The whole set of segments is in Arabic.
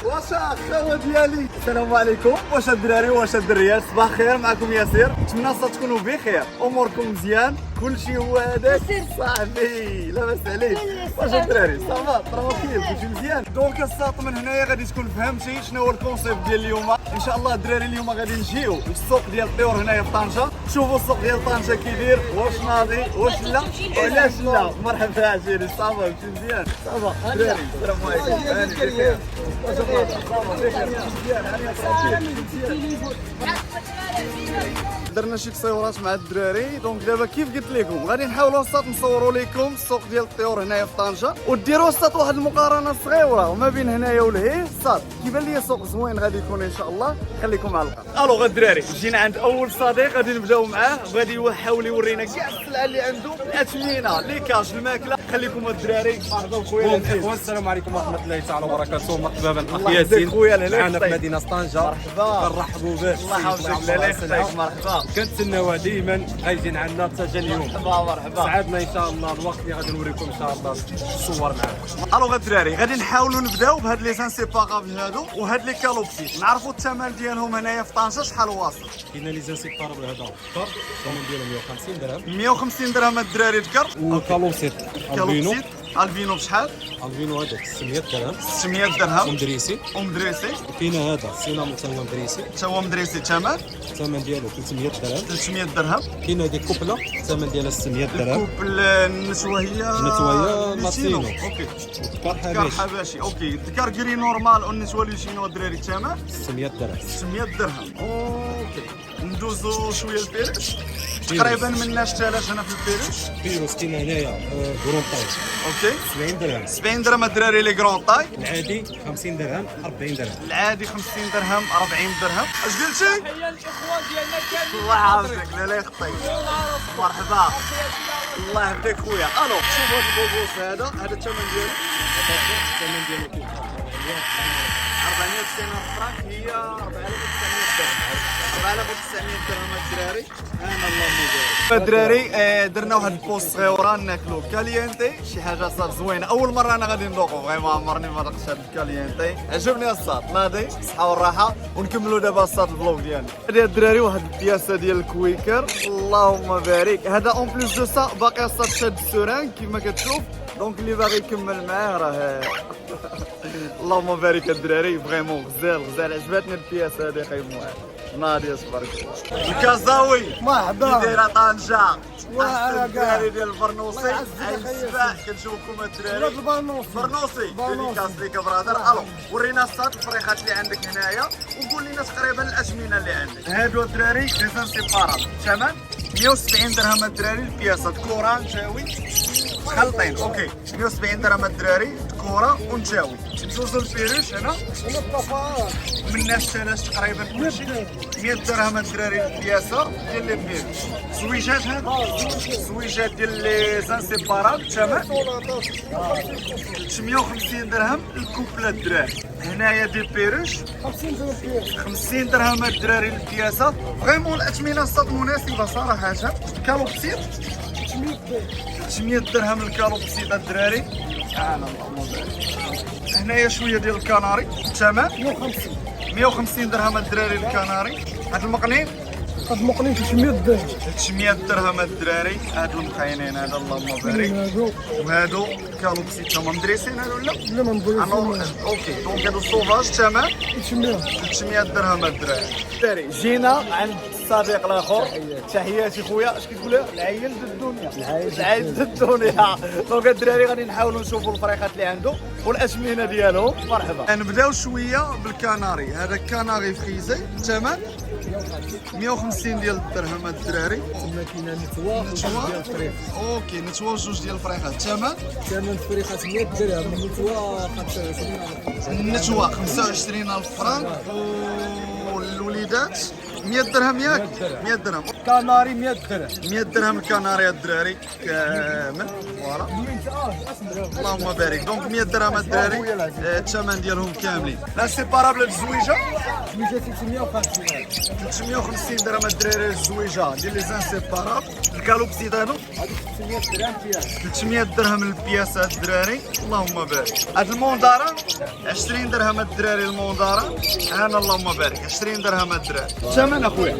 واش الخوة ديالي، السلام عليكم. واش الدراري واش الدريات، صباح الخير. معكم ياسر، نتمنى تكونوا بخير، اموركم مزيان، كلشي هو هذاك صاحبي. لاباس عليك؟ واش الدراري صافا ترونكيل كلشي مزيان؟ دونك الساط من هنايا غادي تكون فهمتي شنو هو الكونسيبت ديال اليوم. ان شاء الله الدراري اليوم غادي نجيو للسوق ديال الطيور هنايا في طنجة، شوفوا السوق ديال طنجة كيدير، واش ناضي واش لا وعلاش لا. مرحبا عشيري، صافا كلشي مزيان؟ صافا الدراري السلام عليكم. هاني بخير واش صافا بخير مزيان؟ هاني ترونكيل. درنا شي تصويرات مع الدراري، دونك دابا كيف قلت لكم غادي نحاولوا وسط نصوروا لكم السوق ديال الطيور هنايا في طنجة، وديروا وسط واحد المقارنه صغيره وما بين هنايا ولهيه. صاد كيبان لي سوق زوين غادي يكون ان شاء الله. خليكم على القناه. الو الدراري جينا عند اول صديق غادي نبداو معاه، غادي يحاول يورينا كاع السلعه اللي عنده، الاثمنه، لي كاش، الماكله. خليكم الدراري. مرحبا بخويا الاخوان، السلام عليكم ورحمه الله تعالى وبركاته. مرحبا بالاخ الله ياسين يحفظك خويا معنا في مدينه طنجة. مرحبا كنرحبوا به. الله يحفظك. لا يخليك. مرحبا. كنتسناوها ديما غايجين عندنا حتى جا اليوم. مرحبا. سعدنا ان شاء الله الوقت اللي غادي نوريكم ان شاء الله الصور معاكم. الو الدراري غادي نحاولوا نبداو بهاد لي سانسيبارابل هادو وهاد لي كالوبسي، نعرفوا الثمن ديالهم هنايا في طنجة شحال واصل. كاين لي زانسيبارابل هذا الذكر الثمن ديالو 150 درهم. 150 درهم الدراري ذكر. وكالوسيت البينو. البينو بشحال؟ البينو هذاك 600 درهم. 600 درهم. ومدريسي. ومدريسي وكاين هذا السينامون حتى هو مدريسي. حتى هو مدريسي. الثمن ديالو 300 درهم. 300 درهم. كاين هذه كوبله الثمن ديالها 600 درهم. الكوبل النسوة هي لاتينو. اوكي. والذكر ذكر حباشي حباشي. اوكي. ذكر كري نورمال والنسوة لوشينو الدراري الثمن 600 درهم. 600 درهم. اوكي. ندوزو شويه البيرش. تقريبا من 6000 هنا في البيرش. فيروس كاين هنايا كرون طاي. اوكي. 70 درهم. 70 درهم الدراري لي كرون طاي. العادي 50 درهم 40 درهم. العادي 50 درهم 40 درهم. اش قلتي؟ تحية للاخوان ديالنا كاملين. الله يحفظك. لا يخطيك. مرحبا. الله يهديك خويا. الو شوف هذا البوبوس هذا الثمن ديالو. الثمن ديالو 490 فرانك، هي 4900 درهم. 4900 درهم الدراري. انا اللهم بارك. الدراري درنا واحد البوست صغيره ناكلو كالينتي، شي حاجه صار زوينه، اول مره انا غادي نذوقو، فريمون عمرني ما ذقت هذا الكالينتي. عجبني الصاد ناضي صحه والراحه. ونكملوا دابا الصاد الفلوق ديالنا. هذه الدراري واحد البياسه ديال الكويكر، اللهم بارك. هذا اون بليس دو سا باقي الصاد شاد السوران كيما كتشوف، دونك اللي باغي يكمل معاه راه اللهم بارك الدراري. فريمون غزال عجبتني البياسه هذه خيموها ناضي اصبر. الكازاوي مرحبا. دايره طنجة. وعلى الدراري ديال البرنوسي عين السباع. كنشوفكم الدراري برنوسي ديكاس ليك برادر. الو ورينا الصاد الفريخات اللي عندك هنايا، وقول لنا تقريبا الاثمنه اللي عندك. هادو الدراري لي سانسيبارابل ثمن 170 درهم الدراري البياسه، كوران جاوي خلطين. اوكي 170 درهم الدراري كوره ونجاوي. ندوزو الفيروش هنا من 6000 تقريبا كلشي. 100 درهم الدراري البياسه ديال لي فيروش. زويجات هذا زويجات ديال لي زانسيبارابل ثمن 350 درهم الكوبله الدراري. هنايا دي بيروش 50 درهم الدراري البياسه. فريمون الاثمنه صاد مناسبه صراحه. كالوبسيط 300 درهم الكالوبسيط الدراري. اللهم بارك. هنايا شويه ديال الكناري ثمن 150 درهم الدراري الكناري. هاد المقنين 300 درهم الدراري. هاد المقينين هذا اللهم بارك. وهادو كالوبسي تما مدريسين هادو ولا؟ لا ما نبغيش. اوكي دونك هادو الصوفاج ثمن 300 درهم الدراري. جينا عند الصديق الاخر. تحياتي خويا. اش كتقول؟ العيل ضد الدنيا. العيل ضد الدنيا. دونك الدراري غادي نحاولوا نشوفوا الفريخات اللي عنده والاثمنه ديالهم. مرحبا. نبداو شويه بالكناري. هذا كناري فريزي ثمن 150 ديال الدرهم الدراري. تما كاينه نتوى ديال الفريخ. اوكي نتوى جوج ديال الفريخات ثمن الفريخات 100 درهم. النتوى النتوى 25000 فرانك. والوليدات 100 درهم ياك؟ 100 درهم. كناري 100 درهم. 100 درهم الكناري الدراري كامل. فوالا اللهم بارك. دونك 100 درهم الدراري الثمن ديالهم كاملين. لا سيبارابل الزويجه 350 درهم الدراري الزويجه ديال لي زانسيبارابل. الكالوبسي هادو 300 درهم البياسة الدراري. اللهم بارك. هاد الموندارة 20 درهم الدراري. الموندارة انا اللهم بارك 20 درهم الدراري. الثمن اخويا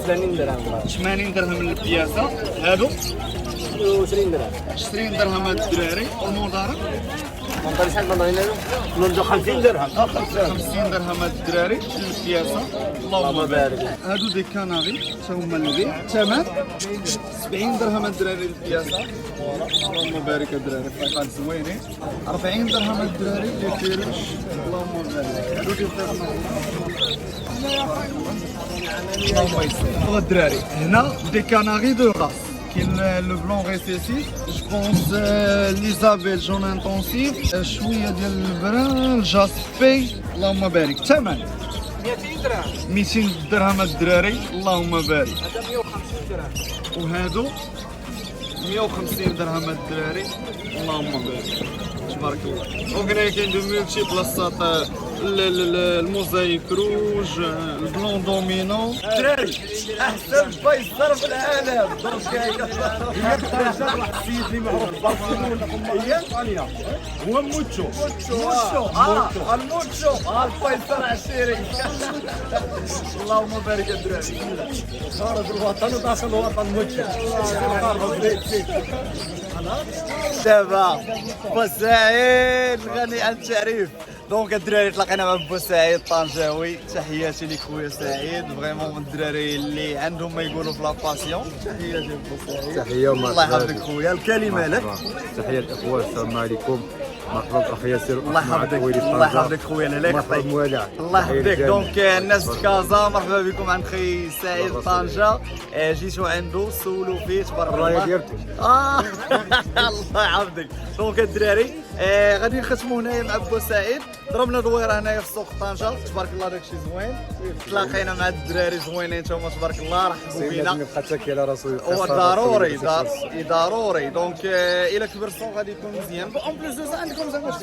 80 درهم 80 درهم البياسة. هادو 20 درهم 20 درهم الدراري. والموندارة منطقة شحال منطقة 50 درهم 50 درهم الدراري البياسة. اللهم بارك. هادو دي كناري تا هما البيع. الثمن 70 درهم الدراري البياسة. اللهم بارك الدراري فايقات زوينين. 40 درهم الدراري لي كيروش. اللهم بارك. هادو دي اللهم يسر الدراري. هنا دي كناري دو راس. كاين لو بلون ريسيسيف جو بونس ليزابيل جون انتونسيف شويه ديال البران الجاسبي. اللهم بارك. الثمن 200 درهم 200 درهم الدراري. اللهم بارك. هذا 150 درهم وهادو 150 درهم الدراري. اللهم بارك تبارك الله. وهنا كاين دو مولتي بلاصات الموزايك روج البلون دومينو. الدراري احسن فيصل في العالم. دونك هي واحد السيد اللي معروف في برشلونه هي اسبانيا هو موتشو الموتشو الفيصل عشيري. اللهم بارك الدراري. خارج الوطن وداخل الوطن موتشو. دابا بوسعيد الغني عن التعريف. دونك الدراري تلاقينا مع بوسعيد طنجاوي. تحياتي لك خويا سعيد. فريمون من الدراري اللي عندهم ما يقولوا في لاباسيون. تحياتي لبوسعيد. تحية الله يحفظك خويا. الكلمه لك. تحية الأخوة السلام عليكم. مرحبا أخ ياسر. الله يحفظك الله يحفظك خويا لك. مرحبا موالع. الله يحفظك. دونك الناس في كازا مرحبا بكم عند خي سعيد طنجة. جيتوا عنده سولوا فيه تبارك الله. الراية ديالكم. الله يحفظك. دونك الدراري غادي نختموا هنايا مع بوسعيد. ضربنا دويره هنايا في سوق طنجة تبارك الله. داكشي زوين. تلاقينا مع الدراري زوينين تما تبارك الله. رحبوا بينا. بقى تاكي على راسو. ضروري. دونك الى كبر السوق غادي يكون مزيان. اون بليس دو عندكم زعما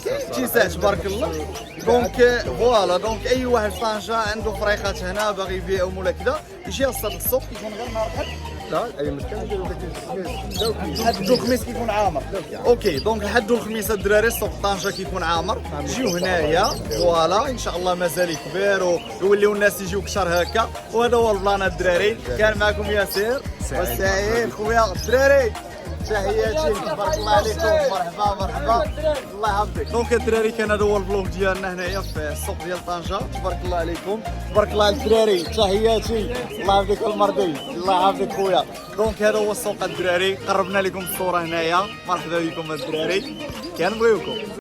اتساع تبارك الله. دونك فوالا. دونك اي واحد في طنجة عنده فريقات هنا باغي يبيعهم ولا كذا يجي يصل السوق يكون غير نهار حد. لا أي مشكلة نديرو داك الخميس. حد الخميس كيكون عامر. اوكي دونك حد الخميس الدراري السوق طنجة كيكون عامر. جيو هنايا فوالا ان شاء الله مازال يكبر ويوليو الناس يجيو كثر هكا. وهذا هو البلان الدراري. كان معكم ياسر وسعيد خويا الدراري. تحياتي تبارك الله عليكم. مرحبا الله يحفظك. دونك الدراري كان هذا هو الفلوق ديالنا هنايا في السوق ديال طنجة. تبارك الله عليكم. تبارك الله على الدراري. تحياتي الله يحفظك المرضي. الله يحفظك خويا. دونك هذا هو السوق الدراري. قربنا لكم الصورة هنايا. مرحبا بكم الدراري. كنبغيوكم.